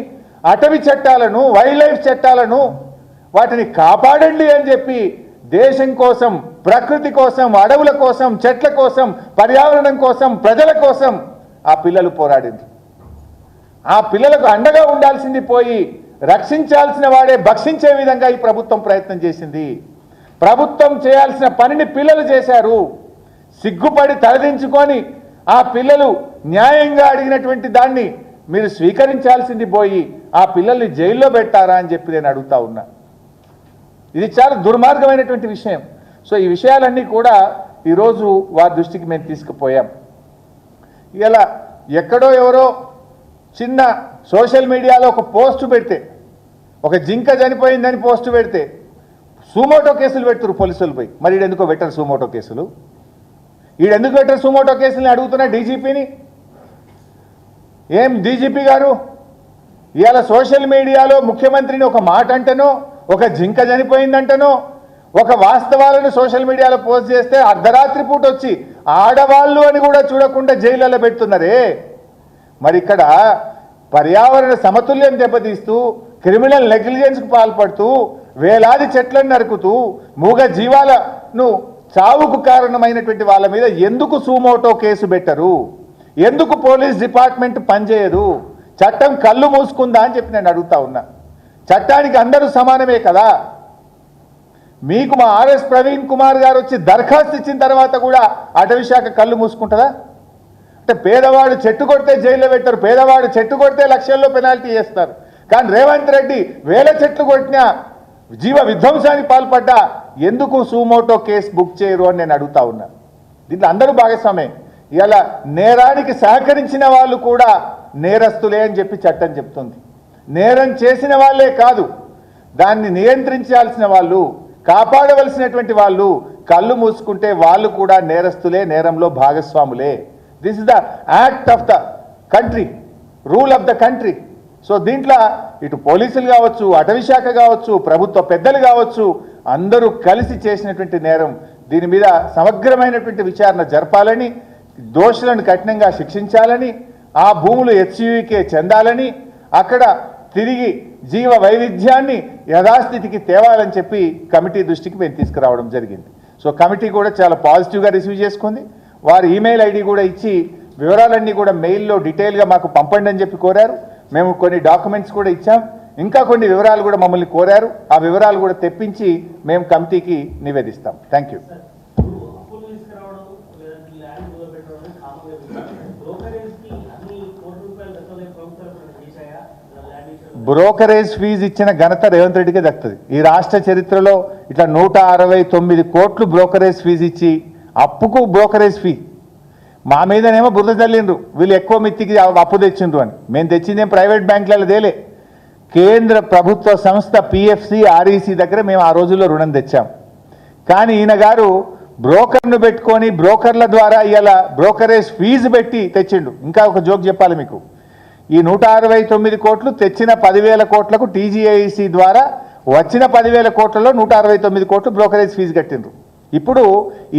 అటవీ చట్టాలను, వైల్డ్ లైఫ్ చట్టాలను వాటిని కాపాడండి అని చెప్పి దేశం కోసం, ప్రకృతి కోసం, అడవుల కోసం, చెట్ల కోసం, పర్యావరణం కోసం, ప్రజల కోసం ఆ పిల్లలు పోరాడింది. ఆ పిల్లలకు అండగా ఉండాల్సింది పోయి రక్షించాల్సిన వాడే భక్షించే విధంగా ఈ ప్రభుత్వం ప్రయత్నం చేసింది. ప్రభుత్వం చేయాల్సిన పనిని పిల్లలు చేశారు. సిగ్గుపడి తలదించుకొని ఆ పిల్లలు న్యాయంగా అడిగినటువంటి దాన్ని మీరు స్వీకరించాల్సింది పోయి ఆ పిల్లల్ని జైల్లో పెట్టారా అని చెప్పి నేను అడుగుతా ఉన్నా. ఇది చాలా దుర్మార్గమైనటువంటి విషయం. సో ఈ విషయాలన్నీ కూడా ఈరోజు వారి దృష్టికి మేము తీసుకుపోయాం. ఇలా ఎక్కడో ఎవరో చిన్న సోషల్ మీడియాలో ఒక పోస్టు పెడితే, ఒక జింక చనిపోయిందని పోస్టు పెడితే సూమోటో కేసులు పెడుతున్నారు పోలీసులు పోయి. మరి ఈడెందుకో పెట్టరు సూమోటో కేసులు? ఈడెందుకు పెట్టరు సూమోటో కేసులని అడుగుతున్నా డీజీపీని. ఏం డీజీపీ గారు, ఇవాళ సోషల్ మీడియాలో ముఖ్యమంత్రిని ఒక మాట అంటేనో, ఒక జింక చనిపోయిందంటనో, ఒక వాస్తవాలను సోషల్ మీడియాలో పోస్ట్ చేస్తే అర్ధరాత్రి పూట వచ్చి ఆడవాళ్ళు అని కూడా చూడకుండా జైళ్ళలో పెడుతున్నారే. మరి ఇక్కడ పర్యావరణ సమతుల్యం దెబ్బతీస్తూ, క్రిమినల్ నెగ్లిజెన్స్కు పాల్పడుతూ, వేలాది చెట్లను నరుకుతూ, మూగ జీవాలను చావుకు కారణమైనటువంటి వాళ్ళ మీద ఎందుకు సూమోటో కేసు పెట్టరు? ఎందుకు పోలీస్ డిపార్ట్మెంట్ పనిచేయదు? చట్టం కళ్ళు మూసుకుందా అని చెప్పి నేను అడుగుతా ఉన్నా. చట్టానికి అందరూ సమానమే కదా. మీకు మా ఆర్ఎస్ ప్రవీణ్ కుమార్ గారు వచ్చి దరఖాస్తు ఇచ్చిన తర్వాత కూడా అటవీ శాఖ కళ్ళు మూసుకుంటుందా? అంటే పేదవాడు చెట్టు కొడితే జైల్లో పెట్టారు, పేదవాడు చెట్టు కొడితే లక్షల్లో పెనాల్టీ చేస్తారు. కానీ రేవంత్ రెడ్డి వేల చెట్లు కొట్టినా, జీవ విధ్వంసానికి పాల్పడ్డా ఎందుకు సూమోటో కేసు బుక్ చేయరు అని నేను అడుగుతా ఉన్నా. దీంట్లో అందరూ భాగస్వామే. ఇలా నేరానికి సహకరించిన వాళ్ళు కూడా నేరస్తులే అని చెప్పి చట్టం చెప్తుంది. నేరం చేసిన వాళ్ళే కాదు, దాన్ని నియంత్రించాల్సిన వాళ్ళు, కాపాడవలసినటువంటి వాళ్ళు కళ్ళు మూసుకుంటే వాళ్ళు కూడా నేరస్తులే, నేరంలో భాగస్వాములే. This is the act of the country, rule of the country. So దీంట్లో ఇటు పోలీసులు కావచ్చు, అటవీ శాఖ కావచ్చు, ప్రభుత్వ పెద్దలు కావచ్చు, అందరూ కలిసి చేసినటువంటి నేరం. దీని మీద సమగ్రమైనటువంటి విచారణ జరపాలని, దోషులను కఠినంగా శిక్షించాలని, ఆ భూములు హెచ్యుకే చెందాలని, అక్కడ తిరిగి జీవ వైవిధ్యాన్ని యథాస్థితికి తేవాలని చెప్పి కమిటీ దృష్టికి మేము తీసుకురావడం జరిగింది. సో కమిటీ కూడా చాలా పాజిటివ్గా రిసీవ్ చేసుకుంది. వారి ఈమెయిల్ ఐడి కూడా ఇచ్చి వివరాలన్నీ కూడా మెయిల్లో డీటెయిల్గా మాకు పంపండి అని చెప్పి కోరారు. మేము కొన్ని డాక్యుమెంట్స్ కూడా ఇచ్చాం, ఇంకా కొన్ని వివరాలు కూడా మమ్మల్ని కోరారు. ఆ వివరాలు కూడా తెప్పించి మేము కమిటీకి నివేదిస్తాం. Thank you. బ్రోకరేజ్ ఫీజు ఇచ్చిన ఘనత రేవంత్ రెడ్డికే దక్కుతుంది. ఈ రాష్ట్ర చరిత్రలో ఇట్లా 169 కోట్లు బ్రోకరేజ్ ఫీజు ఇచ్చి అప్పుకు బ్రోకరేజ్ ఫీ మా మీదనేమో బురద చల్లిండ్రు, వీళ్ళు ఎక్కువ మిత్తికి అప్పు తెచ్చిండ్రు అని. మేము తెచ్చిందేం ప్రైవేట్ బ్యాంకులలో తేలే, కేంద్ర ప్రభుత్వ సంస్థ పిఎఫ్సి ఆర్ఈసి దగ్గర మేము ఆ రోజుల్లో రుణం తెచ్చాం. కానీ ఈయన గారు బ్రోకర్ను పెట్టుకొని బ్రోకర్ల ద్వారా ఇలా బ్రోకరేజ్ ఫీజు పెట్టి తెచ్చిండు. ఇంకా ఒక జోక్ చెప్పాలి మీకు, ఈ 169 కోట్లు తెచ్చిన 10,000 కోట్లకు టీజీఐసి ద్వారా వచ్చిన 10,000 కోట్లలో 169 కోట్లు బ్రోకరేజ్ ఫీజు కట్టిండ్రు. ఇప్పుడు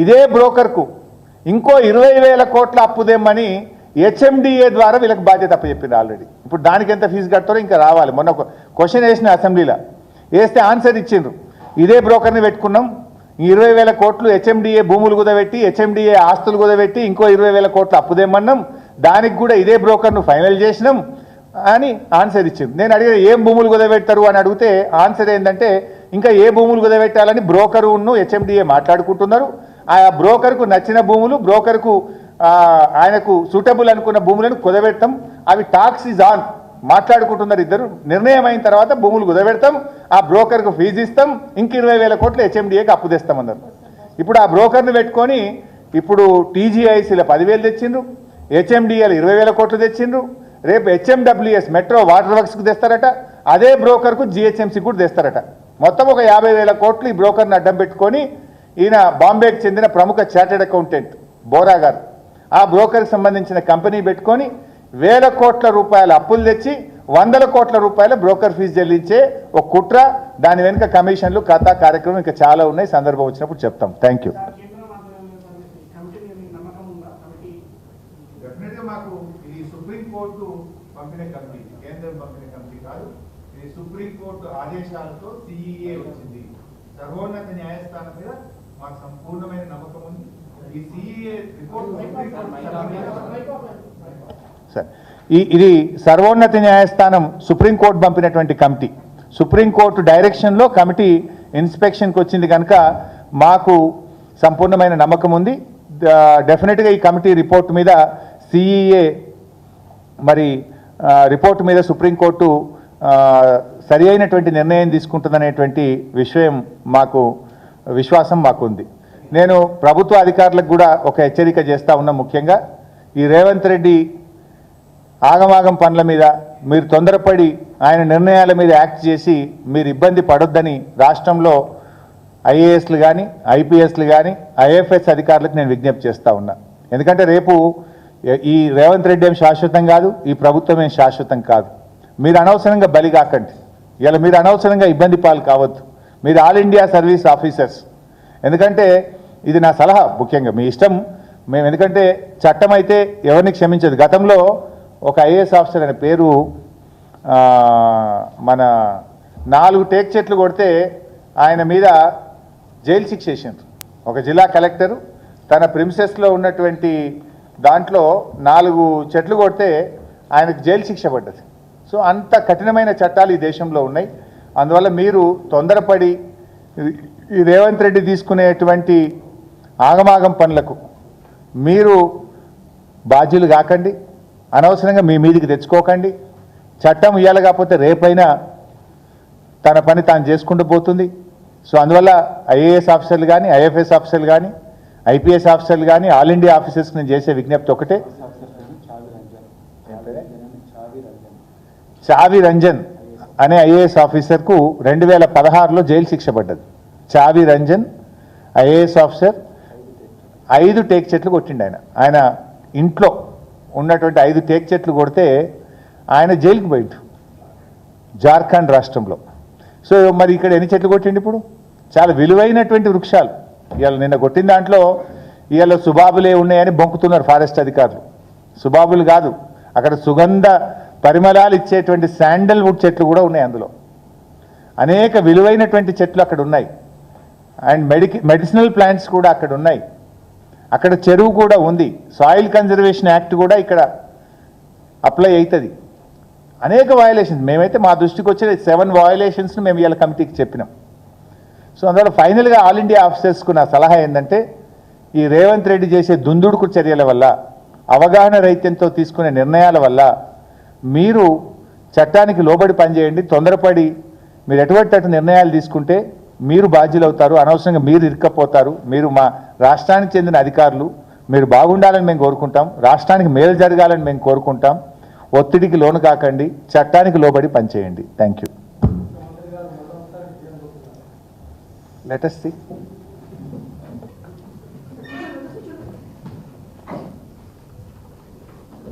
ఇదే బ్రోకర్కు ఇంకో 20,000 కోట్ల అప్పుదేమని హెచ్ఎండిఏ ద్వారా వీళ్ళకి బాధ్యత అప్పచెప్పింది ఆల్రెడీ. ఇప్పుడు దానికి ఎంత ఫీజు కట్టారో ఇంకా రావాలి. మొన్న క్వశ్చన్ వేసిన అసెంబ్లీలో వేస్తే ఆన్సర్ ఇచ్చిండ్రు, ఇదే బ్రోకర్ని పెట్టుకున్నాం, 20,000 కోట్లు హెచ్ఎండిఏ భూములు కుదబెట్టి హెచ్ఎండిఏ ఆస్తులు కుదబెట్టి ఇంకో 20,000 కోట్లు అప్పుదేమన్నాం, దానికి కూడా ఇదే బ్రోకర్ను ఫైనల్ చేసినాం అని ఆన్సర్ ఇచ్చింది. నేను అడిగిన ఏం భూములు కుదబెడతారు అని అడిగితే ఆన్సర్ ఏంటంటే ఇంకా ఏ భూములు కుదబెట్టాలని బ్రోకరును హెచ్ఎండిఏ మాట్లాడుకుంటున్నారు. ఆ బ్రోకర్కు నచ్చిన భూములు, బ్రోకర్కు ఆయనకు సూటబుల్ అనుకున్న భూములను కుదబెడతాం, అవి టాక్స్ ఈజ్ ఆన్ మాట్లాడుకుంటున్నారు ఇద్దరు. నిర్ణయం అయిన తర్వాత భూములు కుదబెడతాం, ఆ బ్రోకర్కు ఫీజు ఇస్తాం, ఇంక 20,000 కోట్లు హెచ్ఎండిఏకి అప్పు తెస్తామన్నారు. ఇప్పుడు ఆ బ్రోకర్ను పెట్టుకొని ఇప్పుడు టీజీఐసీలో 10,000 తెచ్చిండ్రు, హెచ్ఎండిఏలు 20,000 కోట్లు తెచ్చిండ్రు, రేపు హెచ్ఎండబ్ల్యూఎస్ మెట్రో వాటర్ వర్క్స్కి తెస్తారట, అదే బ్రోకర్కు జిహెచ్ఎంసీ కూడా తెస్తారట. మొత్తం ఒక 50,000 కోట్లు ఈ బ్రోకర్ని అడ్డం పెట్టుకొని ఈయన బాంబేకి చెందిన ప్రముఖ చార్టెడ్ అకౌంటెంట్ బోరా గారు ఆ బ్రోకర్కి సంబంధించిన కంపెనీ పెట్టుకొని 1,000 కోట్ల రూపాయల అప్పులు తెచ్చి 100 కోట్ల రూపాయల బ్రోకర్ ఫీజు చెల్లించే ఒక కుట్ర, దాని వెనుక కమిషన్లు కథా కార్యక్రమం ఇంకా చాలా ఉన్నాయి, సందర్భం వచ్చినప్పుడు చెప్తాం. Thank you. మాకు ఇది సుప్రీంకోర్టు పంపిన కమిటీ, కేంద్రం పంపిన కమిటీ కాదు, ఇది సుప్రీంకోర్టు ఆదేశాలతో సిఈఏ వచ్చింది. సర్వోన్నత న్యాయస్థానం మీద మాకు సంపూర్ణమైన నమ్మకం ఉంది. ఈ సిఈఏ రిపోర్ట్ సార్ ఇది సర్వోన్నత న్యాయస్థానం సుప్రీంకోర్టు పంపినటువంటి కమిటీ, సుప్రీంకోర్టు డైరెక్షన్లో కమిటీ ఇన్స్పెక్షన్కి వచ్చింది కనుక మాకు సంపూర్ణమైన నమ్మకం ఉంది. డెఫినెట్గా ఈ కమిటీ రిపోర్ట్ మీద సిఈఏ మరి రిపోర్టు మీద సుప్రీంకోర్టు సరి అయినటువంటి నిర్ణయం తీసుకుంటుందనేటువంటి విశ్వాసం మాకుంది. నేను ప్రభుత్వ అధికారులకు కూడా ఒక హెచ్చరిక చేస్తూ ఉన్నా. ముఖ్యంగా ఈ రేవంత్ రెడ్డి ఆగమాగం పనుల మీద మీరు తొందరపడి ఆయన నిర్ణయాల మీద యాక్ట్ చేసి మీరు ఇబ్బంది పడొద్దని రాష్ట్రంలో ఐఏఎస్లు కానీ ఐపీఎస్లు కానీ ఐఎఫ్ఎస్ అధికారులకు నేను విజ్ఞప్తి చేస్తూ ఉన్నా. ఎందుకంటే రేపు ఈ రేవంత్ రెడ్డి ఏం శాశ్వతం కాదు, ఈ ప్రభుత్వం ఏం శాశ్వతం కాదు. మీరు అనవసరంగా బలి కాకండి, ఇలా మీరు అనవసరంగా ఇబ్బంది పాలు కావద్దు. మీరు ఆల్ ఇండియా సర్వీస్ ఆఫీసర్స్, ఎందుకంటే ఇది నా సలహా, ముఖ్యంగా మీ ఇష్టం. మేము ఎందుకంటే చట్టం అయితే ఎవరిని క్షమించదు. గతంలో ఒక ఐఏఎస్ ఆఫీసర్ అనే పేరు మన 4 టేక్ చెట్లు కొడితే ఆయన మీద జైలు శిక్ష వేసిండ్రు. ఒక జిల్లా కలెక్టరు తన ప్రిమిసెస్లో ఉన్నటువంటి దాంట్లో 4 చెట్లు కొడితే ఆయనకు జైలు శిక్ష పడ్డది. సో అంత కఠినమైన చట్టాలు ఈ దేశంలో ఉన్నాయి. అందువల్ల మీరు తొందరపడి ఈ రేవంత్ రెడ్డి తీసుకునేటువంటి ఆగమాగం పనులకు మీరు బాధ్యులు కాకండి, అనవసరంగా మీ మీదికి తెచ్చుకోకండి. చట్టం ఇవ్వాలి కాకపోతే రేపైనా తన పని తాను చేసుకుంటూ పోతుంది. సో అందువల్ల ఐఏఎస్ ఆఫీసర్లు కానీ ఐఎఫ్ఎస్ ఆఫీసర్లు కానీ ఐపీఎస్ ఆఫీసర్లు కానీ ఆల్ ఇండియా ఆఫీసర్స్కి నేను చేసే విజ్ఞప్తి ఒకటే, చావి రంజన్ అనే ఐఏఎస్ ఆఫీసర్కు 2016లో జైలు శిక్ష పడ్డది. చావి రంజన్ ఐఏఎస్ ఆఫీసర్ 5 టేక్ చెట్లు కొట్టిండు. ఆయన ఇంట్లో ఉన్నటువంటి 5 టేక్ చెట్లు కొడితే ఆయన జైలుకి పోయిండు జార్ఖండ్ రాష్ట్రంలో. సో మరి ఇక్కడ ఎన్ని చెట్లు కొట్టిండు? ఇప్పుడు చాలా విలువైనటువంటి వృక్షాలు. ఇవాళ నిన్న కొట్టిన దాంట్లో ఇవాళ సుబాబులే ఉన్నాయని బొంకుతున్నారు ఫారెస్ట్ అధికారులు. సుబాబులు కాదు, అక్కడ సుగంధ పరిమళాలు ఇచ్చేటువంటి శాండల్వుడ్ చెట్లు కూడా ఉన్నాయి. అందులో అనేక విలువైనటువంటి చెట్లు అక్కడ ఉన్నాయి. అండ్ మెడిసినల్ ప్లాంట్స్ కూడా అక్కడ ఉన్నాయి. అక్కడ చెరువు కూడా ఉంది. సాయిల్ కన్జర్వేషన్ యాక్ట్ కూడా ఇక్కడ అప్లై అవుతుంది. అనేక వయలేషన్స్, మేమైతే మా దృష్టికి వచ్చిన 7 వయలేషన్స్ను మేము ఇవాళ కమిటీకి చెప్పినాం. సో అందువల్ల ఫైనల్గా ఆల్ ఇండియా ఆఫీసర్స్కు నా సలహా ఏంటంటే, ఈ రేవంత్ రెడ్డి చేసే దుందుడుకు చర్యల వల్ల, అవగాహన రైత్యంతో తీసుకునే నిర్ణయాల వల్ల మీరు చట్టానికి లోబడి పనిచేయండి. తొందరపడి మీరు ఎటువంటి నిర్ణయాలు తీసుకుంటే మీరు బాధ్యులవుతారు, అనవసరంగా మీరు ఇరుక్కపోతారు. మీరు మా రాష్ట్రానికి చెందిన అధికారులు, మీరు బాగుండాలని మేము కోరుకుంటాం, రాష్ట్రానికి మేలు జరగాలని మేము కోరుకుంటాం. ఒత్తిడికి లోను కాకండి, చట్టానికి లోబడి పనిచేయండి. Thank you. Let us see.